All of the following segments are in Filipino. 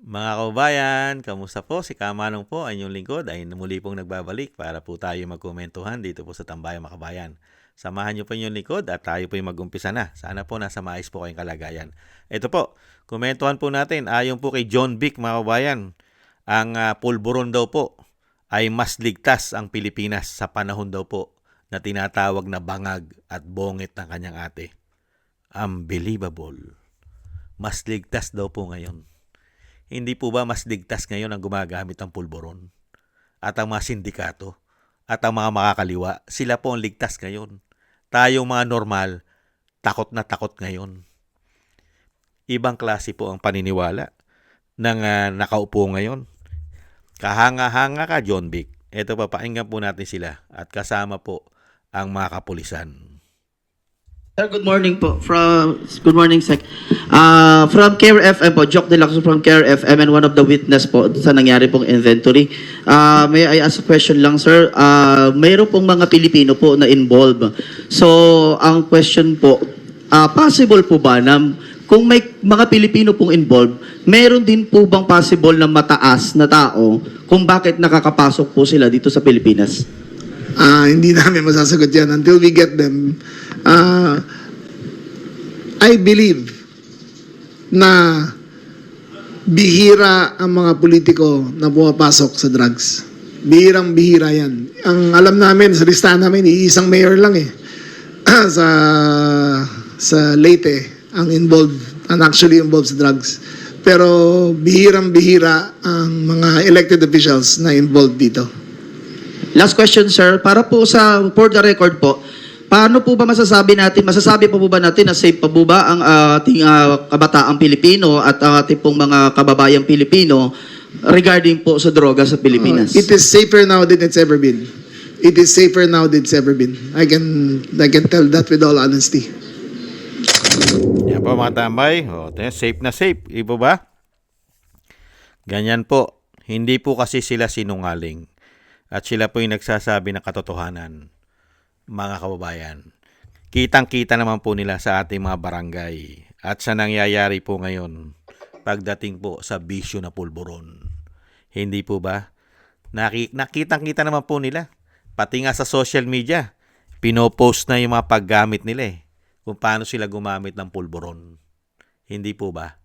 Mga kababayan, kamusta po? Si Kamanong po, ang inyong lingkod ay muli pong nagbabalik para po tayo magkomentuhan dito po sa Tambayang Makabayan. Samahan niyo po inyong lingkod at tayo po yung mag-umpisa na. Sana po nasa maayos po kayong kalagayan. Ito po, komentuhan po natin. Ayon po kay John Vic, mga kababayan, ang pulburon daw po ay mas ligtas ang Pilipinas sa panahon daw po na tinatawag na bangag at bongit ng kanyang ate. Unbelievable. Mas ligtas daw po ngayon. Hindi po ba mas ligtas ngayon ang gumagamit ng pulburon? At ang mga sindikato? At ang mga makakaliwa? Sila po ang ligtas ngayon. Tayong mga normal, takot na takot ngayon. Ibang klase po ang paniniwala ng nakaupo ngayon. Kahanga-hanga ka, John Vic. Ito pa, pakinggan po natin sila. At kasama po ang mga kapulisan. Sir, good morning po. Good morning, Sec. From Care FM po, Jock De Lacso from Care FM and one of the witness po sa nangyari pong inventory. May I ask a question lang, sir? Mayroon pong mga Pilipino po na involved. So, ang question po, possible po ba na kung may mga Pilipino pong involved, meron din po bang possible na mataas na tao kung bakit nakakapasok po sila dito sa Pilipinas? Hindi namin masasagot yan until we get them. I believe na bihira ang mga politiko na pumapasok sa drugs. Bihirang-bihira yan. Ang alam namin, sa listahan namin, iisang mayor lang eh. sa Leyte, ang actually involved sa drugs. Pero bihirang-bihira ang mga elected officials na involved dito. Last question, sir. For the record po, paano po ba masasabi pa po ba natin na safe pa po ba ang ating kabataang Pilipino at ang ating pong mga kababayang Pilipino regarding po sa droga sa Pilipinas? It is safer now than it's ever been. It is safer now than it's ever been. I can tell that with all honesty. Yan po mga tambay. Safe na safe. Ibo ba? Ganyan po. Hindi po kasi sila sinungaling. At sila po yung nagsasabi ng katotohanan, mga kababayan. Kitang-kita naman po nila sa ating mga barangay at sa nangyayari po ngayon pagdating po sa bisyo na pulburon. Hindi po ba? Nakitang-kita naman po nila. Pati nga sa social media, pinopost na yung mga paggamit nila kung paano sila gumamit ng pulburon. Hindi po ba?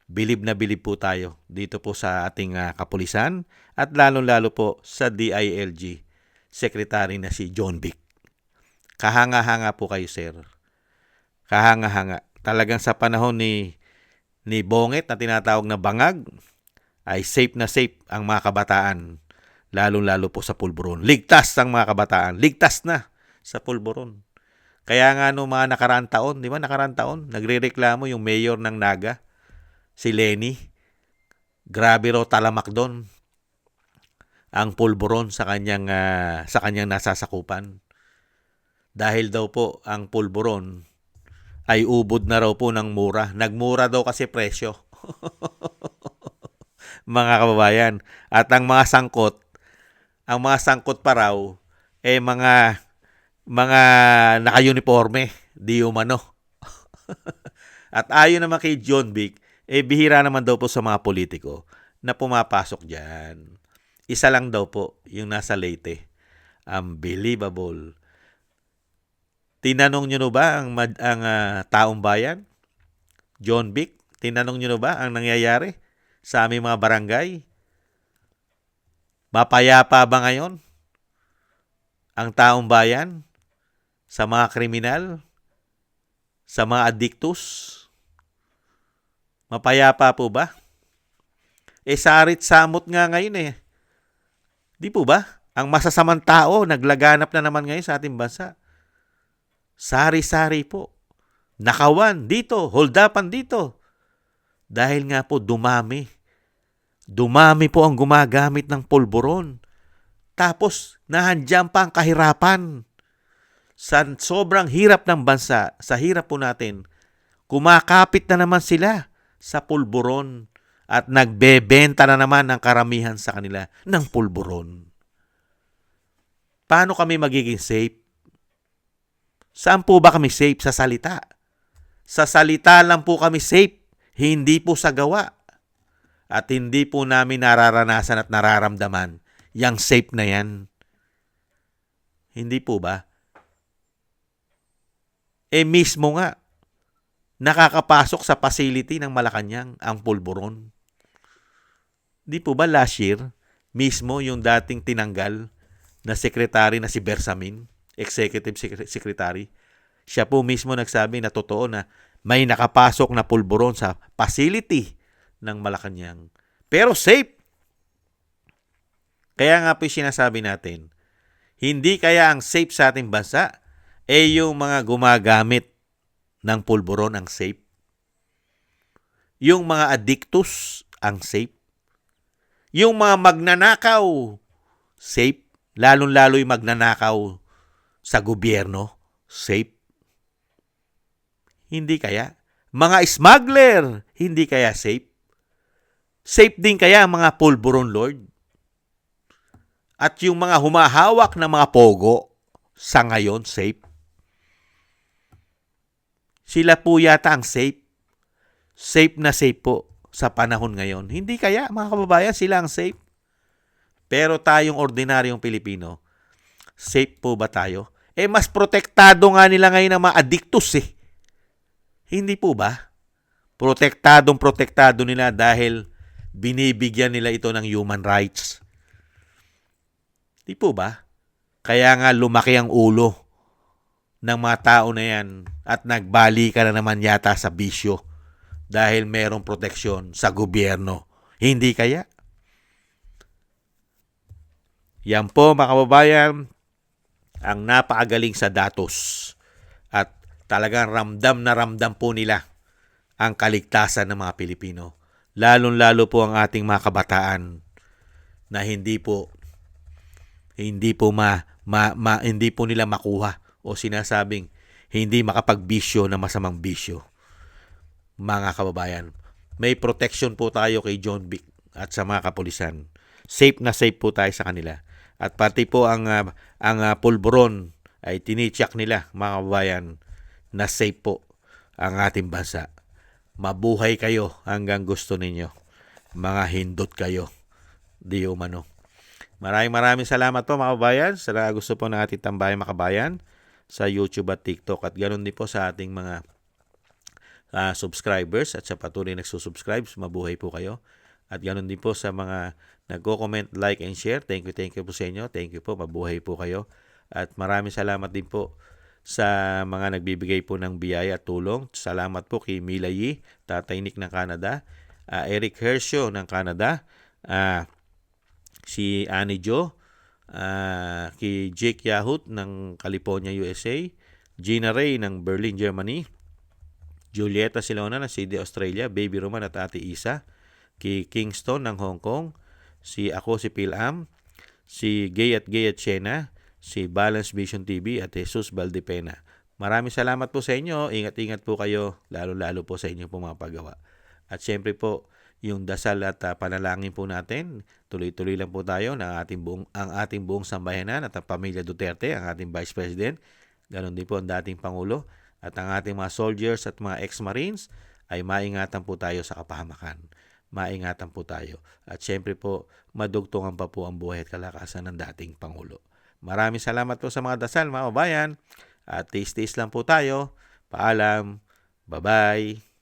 Bilib na bilib po tayo dito po sa ating kapulisan at lalong-lalo po sa DILG Secretary na si John Vic. Kahanga-hanga po kayo, sir. Kahanga-hanga. Talagang sa panahon ni Bonget na tinatawag na bangag, ay safe na safe ang mga kabataan. Lalong-lalo po sa pulburon. Ligtas ang mga kabataan. Ligtas na sa pulburon. Kaya nga mga nakaraan taon, di ba nakaraan taon, nagrereklamo yung mayor ng Naga, si Lenny. Grabe raw talamak doon ang pulburon sa kanyang nasasakupan. Dahil daw po ang pulburon ay ubod na raw po ng mura. Nagmura daw kasi presyo. Mga kababayan. At ang mga sangkot pa raw mga naka-uniforme, di umano. At ayon naman kay John Vic, bihira naman daw po sa mga politiko na pumapasok dyan. Isa lang daw po yung nasa Leyte. Unbelievable. Tinanong nyo ba ang taong bayan? John Vic, tinanong nyo ba ang nangyayari sa aming mga barangay? Mapayapa ba ngayon ang taong bayan sa mga kriminal? Sa mga addictus? Mapayapa po ba? Sarit-samot nga ngayon Di po ba? Ang masasamang tao naglaganap na naman ngayon sa ating bansa. Sari-sari po. Nakawan dito, holdapan dito. Dahil nga po dumami. Dumami po ang gumagamit ng pulburon. Tapos nahandyan pa ang kahirapan. Sa sobrang hirap ng bansa, sa hirap po natin, kumakapit na naman sila sa pulburon at nagbebenta na naman ng karamihan sa kanila ng pulburon. Paano kami magiging safe? Saan po ba kami safe? Sa salita. Sa salita lang po kami safe, hindi po sa gawa. at hindi po namin nararanasan at nararamdaman yang safe na yan. Hindi po ba? Mismo nga, nakakapasok sa facility ng Malacanang ang pulburon. Di po ba last year, mismo yung dating tinanggal na secretary na si Bersamin, executive secretary, siya po mismo nagsabi na totoo na may nakapasok na pulburon sa facility ng Malacanang. Pero safe. Kaya nga po yung sinasabi natin, hindi kaya ang safe sa ating bansa yung mga gumagamit ng pulburon ang safe. Yung mga addictus ang safe. Yung mga magnanakaw, safe. Lalong-lalo yung magnanakaw sa gobyerno, safe. Hindi kaya? Mga smuggler, hindi kaya safe? Safe din kaya ang mga pulburon lord? At yung mga humahawak ng mga pogo, sa ngayon, safe? Sila po yata ang safe. Safe na safe po sa panahon ngayon. Hindi kaya, mga kababayan, sila ang safe? Pero tayong ordinaryong Pilipino, safe po ba tayo? Mas protektado nga nila ngayon ng mga addictus eh. Hindi po ba? Protektado nila dahil binibigyan nila ito ng human rights. Di po ba? Kaya nga lumaki ang ulo ng mga tao na yan at nagbali ka na naman yata sa bisyo dahil merong proteksyon sa gobyerno. Hindi kaya? Yan po mga kababayan, ang napakagaling sa datos at talagang ramdam na ramdam po nila ang kaligtasan ng mga Pilipino. Lalong-lalo po ang ating mga kabataan na hindi po hindi po nila makuha o sinasabing hindi makapagbisyo na masamang bisyo. Mga kababayan, may protection po tayo kay John Vic at sa mga kapulisan. Safe na safe po tayo sa kanila. At pati po ang pulburon ay tinicheck nila, mga kababayan, na safe po ang ating bansa. Mabuhay kayo hanggang gusto ninyo. Mga hindot kayo. Di umano. Maraming salamat po mga kababayan sa gusto po ng ating tambayang makabayan sa YouTube at TikTok at ganoon din po sa ating mga subscribers at sa patuloy nagsusubscribe. Mabuhay po kayo. At ganoon din po sa mga nagko-comment, like, and share. Thank you po sa inyo. Thank you po. Mabuhay po kayo. At maraming salamat din po sa mga nagbibigay po ng biyaya at tulong. Salamat po kay Mila Yi, Tatay Nick ng Canada, Eric Hershio ng Canada, si Annie Jo, kay Jake Yahut ng California, USA, Gina Ray ng Berlin, Germany, Julieta Silona ng Sydney, Australia, Baby Roman at Ate Isa, kay Kingston ng Hong Kong, si Phil Am, si Gay at Chena, si Balance Vision TV at Jesus Valdepena. Maraming salamat po sa inyo. Ingat-ingat po kayo, lalo-lalo po sa inyo po mga paggawa. At syempre po, yung dasal at panalangin po natin, tuloy-tuloy lang po tayo ng ang ating buong sambayanan at ang pamilya Duterte, ang ating Vice President, ganon din po ang dating Pangulo, at ang ating mga soldiers at mga ex-marines ay maingatan po tayo sa kapahamakan. Maingatan po tayo. At syempre po, madugtungan pa po ang buhay at kalakasan ng dating Pangulo. Maraming salamat po sa mga dasal, mga kabayan. At taste lang po tayo. Paalam. Bye-bye.